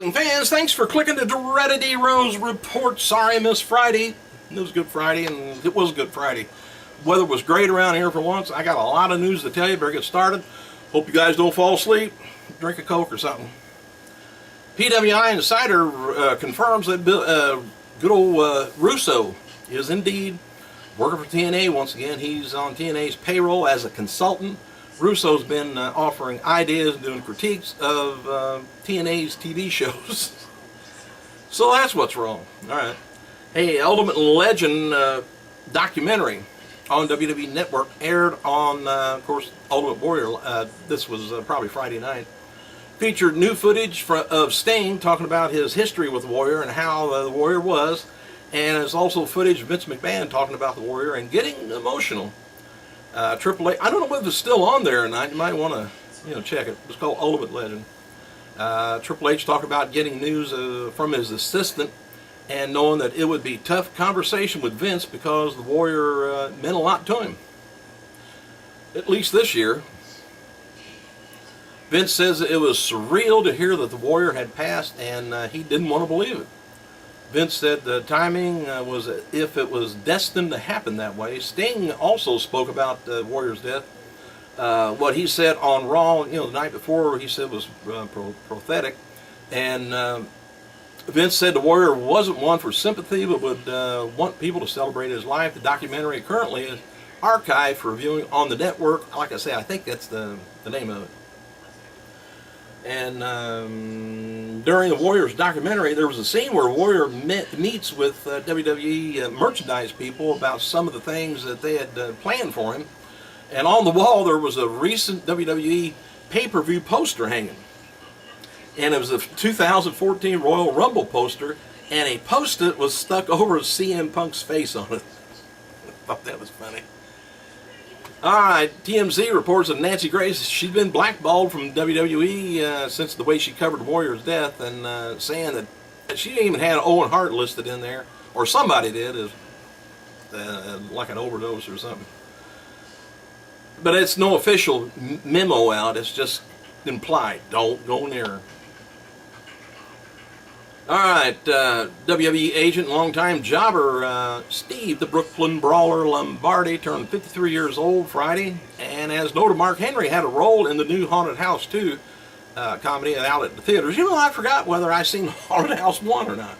Fans, thanks for clicking the Dreaded Heroes report. Sorry I missed Friday. It was Good Friday, and it was Good Friday. Weather was great around here for once. I got a lot of news to tell you. Better get started. Hope you guys don't fall asleep. Drink a Coke or something. PWI Insider confirms that good old Russo is indeed working for TNA once again. He's on TNA's payroll as a consultant. Russo's been offering ideas and doing critiques of TNA's TV shows. So that's what's wrong. Alright. Hey, Ultimate Legend documentary on WWE Network aired on, of course, Ultimate Warrior. This was probably Friday night. Featured new footage of Sting talking about his history with the Warrior and how the Warrior was. And there's also footage of Vince McMahon talking about the Warrior and getting emotional. Triple H, I don't know whether it's still on there or not. You might want to, check it. It's called Ultimate Legend. Triple H talked about getting news from his assistant and knowing that it would be tough conversation with Vince because the Warrior meant a lot to him. At least this year. Vince says it was surreal to hear that the Warrior had passed, and he didn't want to believe it. Vince said the timing was if it was destined to happen that way. Sting also spoke about the Warrior's death. What he said on Raw, the night before, he said was prophetic. And Vince said the Warrior wasn't one for sympathy, but would want people to celebrate his life. The documentary currently is archived for viewing on the network. Like I say, I think that's the name of it. And during the Warrior's documentary, there was a scene where Warrior meets with WWE merchandise people about some of the things that they had planned for him. And on the wall, there was a recent WWE pay-per-view poster hanging. And it was a 2014 Royal Rumble poster, and a post-it was stuck over CM Punk's face on it. I thought that was funny. Alright, TMZ reports that Nancy Grace, she's been blackballed from WWE since the way she covered Warrior's death, and saying that she didn't even have Owen Hart listed in there, or somebody did, as like an overdose or something. But it's no official memo out, it's just implied. Don't go near her. Alright, WWE agent, longtime jobber Steve, the Brooklyn Brawler Lombardi, turned 53 years old Friday, and as noted, Mark Henry had a role in the new Haunted House 2 comedy out at the theaters. I forgot whether I seen Haunted House 1 or not.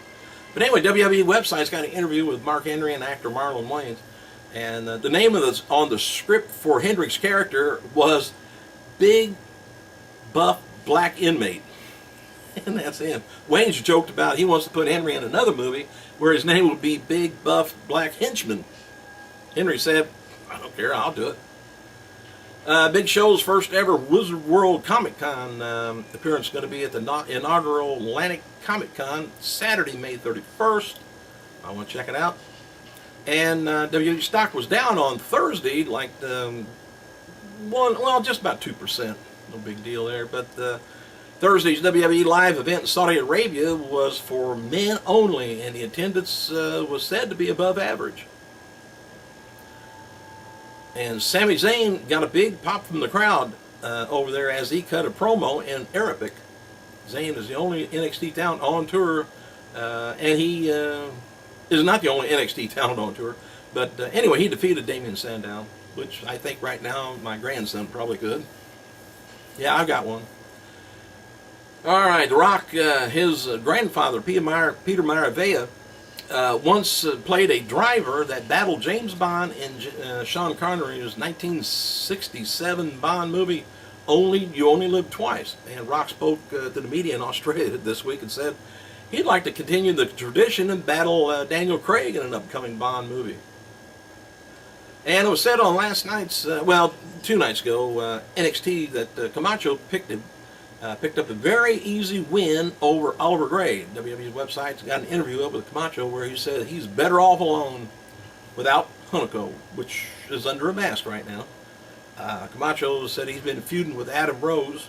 But anyway, WWE website's got an interview with Mark Henry and actor Marlon Wayans, and the name of this on the script for Hendrick's character was Big Buff Black Inmate. And that's him. Wayne's joked about he wants to put Henry in another movie where his name would be Big Buff Black Henchman. Henry said, I don't care, I'll do it. Big Show's first ever Wizard World Comic Con appearance is going to be at the inaugural Atlantic Comic Con Saturday, May 31st. I want to check it out. And WWE stock was down on Thursday, like just about 2%. No big deal there, but Thursday's WWE Live event in Saudi Arabia was for men only, and the attendance was said to be above average. And Sami Zayn got a big pop from the crowd over there as he cut a promo in Arabic. Zayn is the only NXT talent on tour, and he is not the only NXT talent on tour. But anyway, he defeated Damien Sandow, which I think right now my grandson probably could. Yeah, I've got one. Alright, The Rock, his grandfather, Peter Maravilla, once played a driver that battled James Bond in Sean Connery's 1967 Bond movie, You Only Live Twice. And Rock spoke to the media in Australia this week and said he'd like to continue the tradition and battle Daniel Craig in an upcoming Bond movie. And it was said on last night's, 2 nights ago, NXT that Camacho picked up a very easy win over Oliver Gray. WWE's website's got an interview up with Camacho where he said he's better off alone without Hunico, which is under a mask right now. Camacho said he's been feuding with Adam Rose.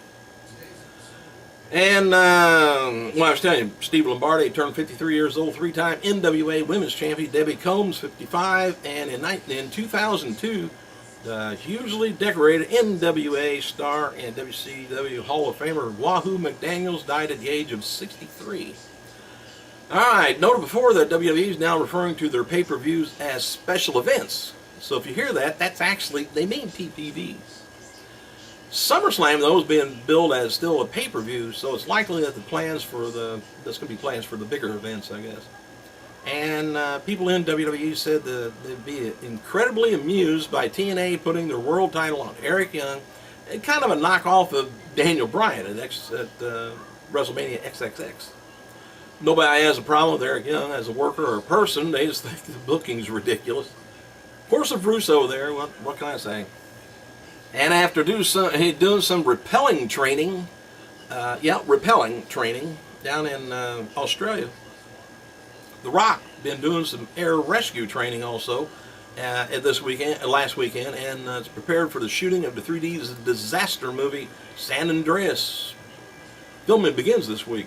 And, I was telling you, Steve Lombardi turned 53 years old, 3-time NWA Women's Champion. Debbie Combs, 55. And in 2002, hugely decorated NWA star and WCW Hall of Famer Wahoo McDaniels died at the age of 63. Alright, noted before that WWE is now referring to their pay-per-views as special events. So if you hear that, that's actually, they mean PPVs. SummerSlam, though, is being billed as still a pay-per-view, so it's likely that that's going to be plans for the bigger events, I guess. And people in WWE said that they'd be incredibly amused by TNA putting their world title on Eric Young, and kind of a knockoff of Daniel Bryan at WrestleMania XXX. Nobody has a problem with Eric Young as a worker or a person. They just think the booking's ridiculous. Of course, of Russo there. What can I say? And after doing some rappelling training, rappelling training down in Australia. The Rock been doing some air rescue training also last weekend, and it's prepared for the shooting of the 3D disaster movie San Andreas. Filming begins this week.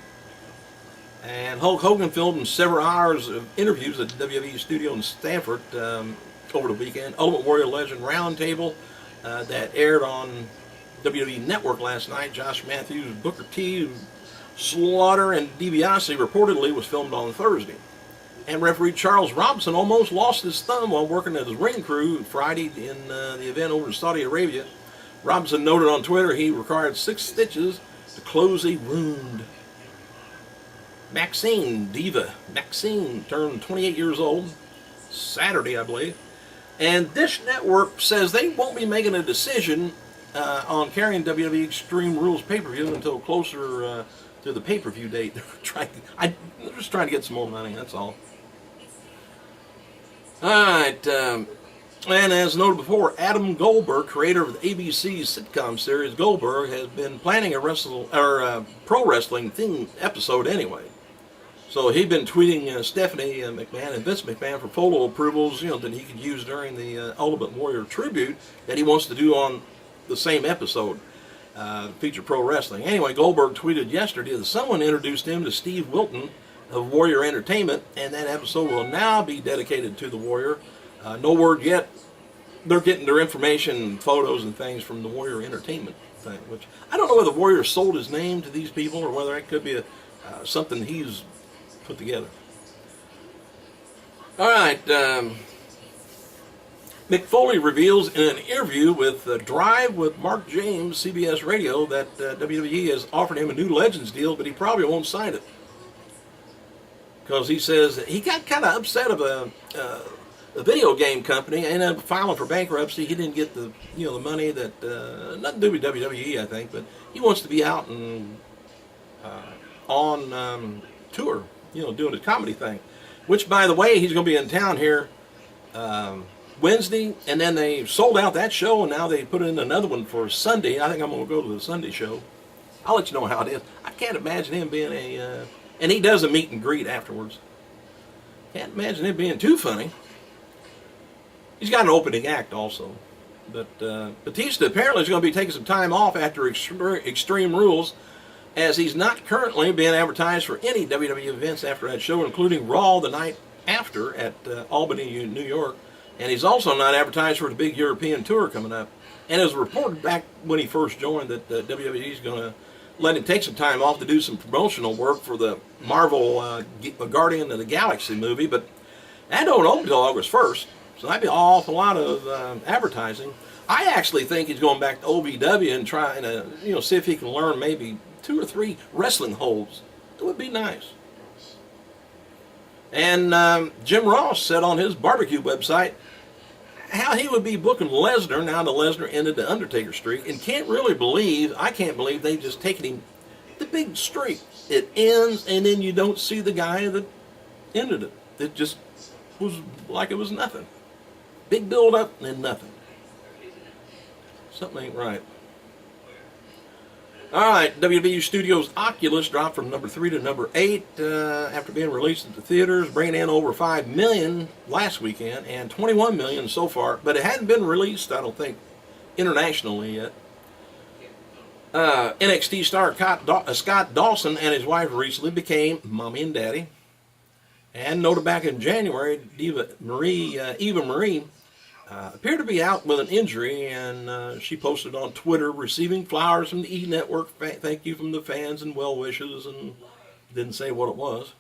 And Hulk Hogan filmed several hours of interviews at the WWE studio in Stamford over the weekend. Ultimate Warrior Legend Roundtable that aired on WWE Network last night. Josh Matthews, Booker T, Slaughter, and DiBiase reportedly was filmed on Thursday. And referee Charles Robinson almost lost his thumb while working as his ring crew Friday in the event over in Saudi Arabia. Robinson noted on Twitter he required 6 stitches to close a wound. Maxine turned 28 years old Saturday, I believe. And Dish Network says they won't be making a decision on carrying WWE Extreme Rules pay-per-view until closer to the pay-per-view date. They're just trying to get some more money, that's all. Alright, and as noted before, Adam Goldberg, creator of the ABC sitcom series Goldberg, has been planning a pro wrestling theme episode anyway. So he'd been tweeting Stephanie McMahon and Vince McMahon for photo approvals, that he could use during the Ultimate Warrior tribute that he wants to do on the same episode, feature pro wrestling. Anyway, Goldberg tweeted yesterday that someone introduced him to Steve Wilton of Warrior Entertainment, and that episode will now be dedicated to the Warrior. No word yet. They're getting their information, photos, and things from the Warrior Entertainment thing, which I don't know whether Warrior sold his name to these people or whether it could be something he's put together. Alright, Mick Foley reveals in an interview with Drive with Mark James, CBS Radio, that WWE has offered him a new Legends deal, but he probably won't sign it. Because he says he got kind of upset of a video game company, ended up filing for bankruptcy. He didn't get the money that, nothing to do with WWE, I think, but he wants to be out and on tour, doing his comedy thing. Which, by the way, he's going to be in town here Wednesday, and then they sold out that show, and now they put in another one for Sunday. I think I'm going to go to the Sunday show. I'll let you know how it is. I can't imagine him being and he does a meet and greet afterwards. Can't imagine it being too funny. He's got an opening act also. But Batista apparently is going to be taking some time off after Extreme Rules, as he's not currently being advertised for any WWE events after that show, including Raw the night after at Albany, New York. And he's also not advertised for the big European tour coming up. And it was reported back when he first joined that WWE is going to let him take some time off to do some promotional work for the Marvel Guardian of the Galaxy movie, but that don't open until August 1st, so that'd be an awful lot of advertising. I actually think he's going back to OVW and trying to, see if he can learn maybe 2 or 3 wrestling holds. It would be nice. And Jim Ross said on his barbecue website how he would be booking Lesnar now that Lesnar ended the Undertaker streak, and I can't believe they've just taken him the big streak. It ends, and then you don't see the guy that ended it. It just was like it was nothing. Big build up and then nothing. Something ain't right. Alright, WWE Studios' Oculus dropped from number 3 to number 8 after being released at the theaters, bringing in over $5 million last weekend and $21 million so far, but it hadn't been released, I don't think, internationally yet. NXT star Scott Dawson and his wife recently became mommy and daddy. And noted back in January, Eva Marie appeared to be out with an injury, and she posted on Twitter, receiving flowers from the E! Network. Thank you from the fans and well wishes, and didn't say what it was.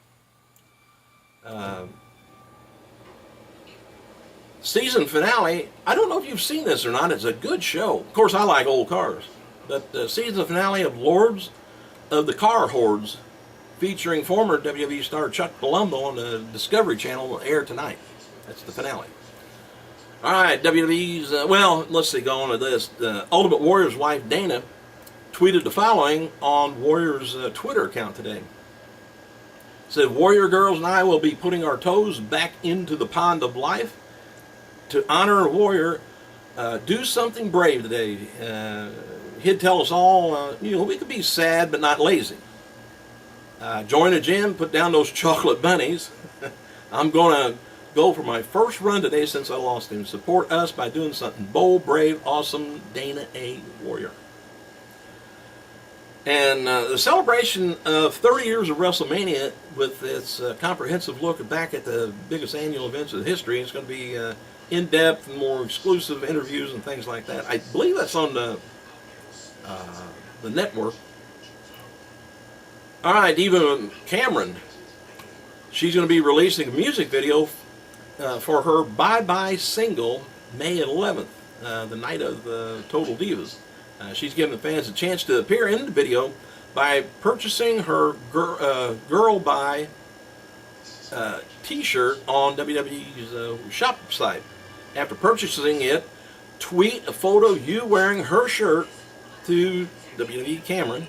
Season finale, I don't know if you've seen this or not, it's a good show. Of course, I like old cars. But the season finale of Lords of the Car Hordes, featuring former WWE star Chuck Palumbo on the Discovery Channel, will air tonight. That's the finale. All right, WWE's, well, let's see, go on to this. Ultimate Warrior's wife, Dana, tweeted the following on Warrior's Twitter account today. Said, Warrior girls and I will be putting our toes back into the pond of life. To honor a warrior, do something brave today. He'd tell us all, we could be sad but not lazy. Join a gym, put down those chocolate bunnies. I'm going to go for my first run today since I lost him. Support us by doing something bold, brave, awesome. Dana A. Warrior. And the celebration of 30 years of WrestleMania, with its comprehensive look back at the biggest annual events of history, is going to be in-depth and more exclusive interviews and things like that. I believe that's on the network. All right, Eva Cameron. She's going to be releasing a music video for her Bye-Bye single May 11th, the night of Total Divas. She's giving the fans a chance to appear in the video by purchasing her Girl Bye t-shirt on WWE's shop site. After purchasing it, tweet a photo of you wearing her shirt to WWE Cameron,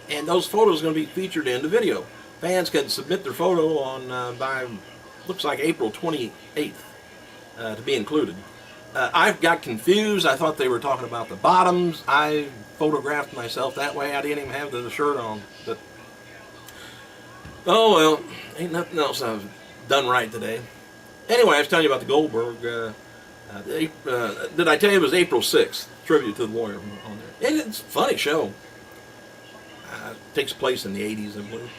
and those photos are going to be featured in the video. Fans can submit their photo on by looks like April 28th to be included. I got confused. I thought they were talking about the bottoms. I photographed myself that way. I didn't even have the shirt on. But oh well, ain't nothing else I've done right today. Anyway, I was telling you about the Goldberg. Did I tell you it was April 6th? Tribute to the Warrior on there. It's a funny show. Takes place in the 80s, I believe.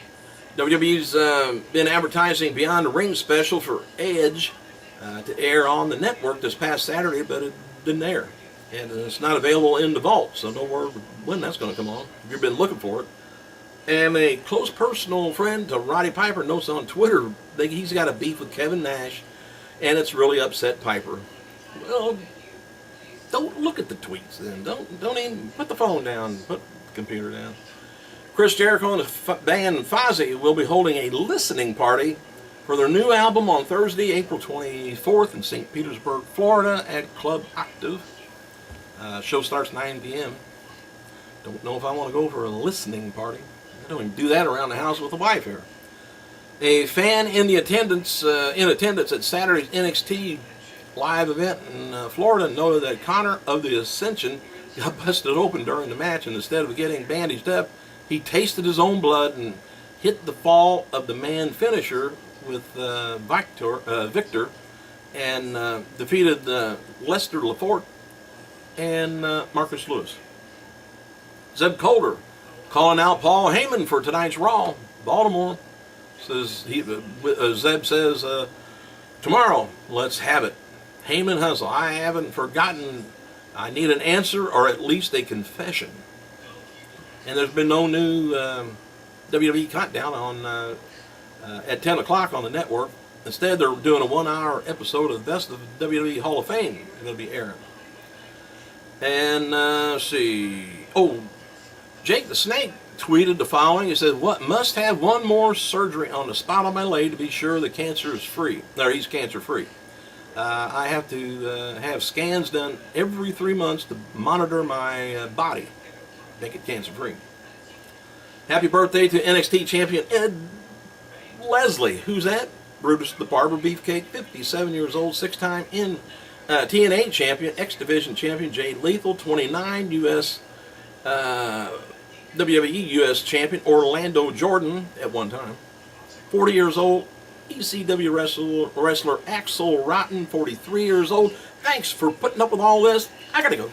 WWE's been advertising Beyond the Ring special for Edge to air on the network this past Saturday, but it didn't air. And it's not available in the vault, so no word when that's going to come on, if you've been looking for it. And a close personal friend to Roddy Piper notes on Twitter that he's got a beef with Kevin Nash, and it's really upset Piper. Well, don't look at the tweets then. Don't even put the phone down. Put the computer down. Chris Jericho and the band Fozzy will be holding a listening party for their new album on Thursday, April 24th in St. Petersburg, Florida at Club Octave. Show starts 9 p.m. Don't know if I want to go for a listening party. I don't even do that around the house with the wife here. A fan in attendance at Saturday's NXT live event in Florida noted that Connor of the Ascension got busted open during the match, and instead of getting bandaged up, he tasted his own blood and hit the fall of the man finisher with Victor, and defeated Lester Lafort and Marcus Lewis. Zeb Colter calling out Paul Heyman for tonight's Raw. Baltimore says Zeb says tomorrow let's have it. Heyman hustle. I haven't forgotten. I need an answer, or at least a confession. And there's been no new WWE countdown on at 10 o'clock on the network. Instead, they're doing a 1-hour episode of the Best of WWE Hall of Fame. It's going to be airing. And let's see. Oh, Jake the Snake tweeted the following. He said, "What must have one more surgery on the spot on my leg to be sure the cancer is free." Or he's cancer free. I have to have scans done every 3 months to monitor my body, make it cancer free. Happy birthday to NXT champion Ed Leslie. Who's that? Brutus the Barber Beefcake, 57 years old, 6-time TNA champion, X Division champion Jay Lethal, 29, US WWE US champion Orlando Jordan at one time, 40 years old, ECW wrestler Axel Rotten, 43 years old. Thanks for putting up with all this. I gotta go.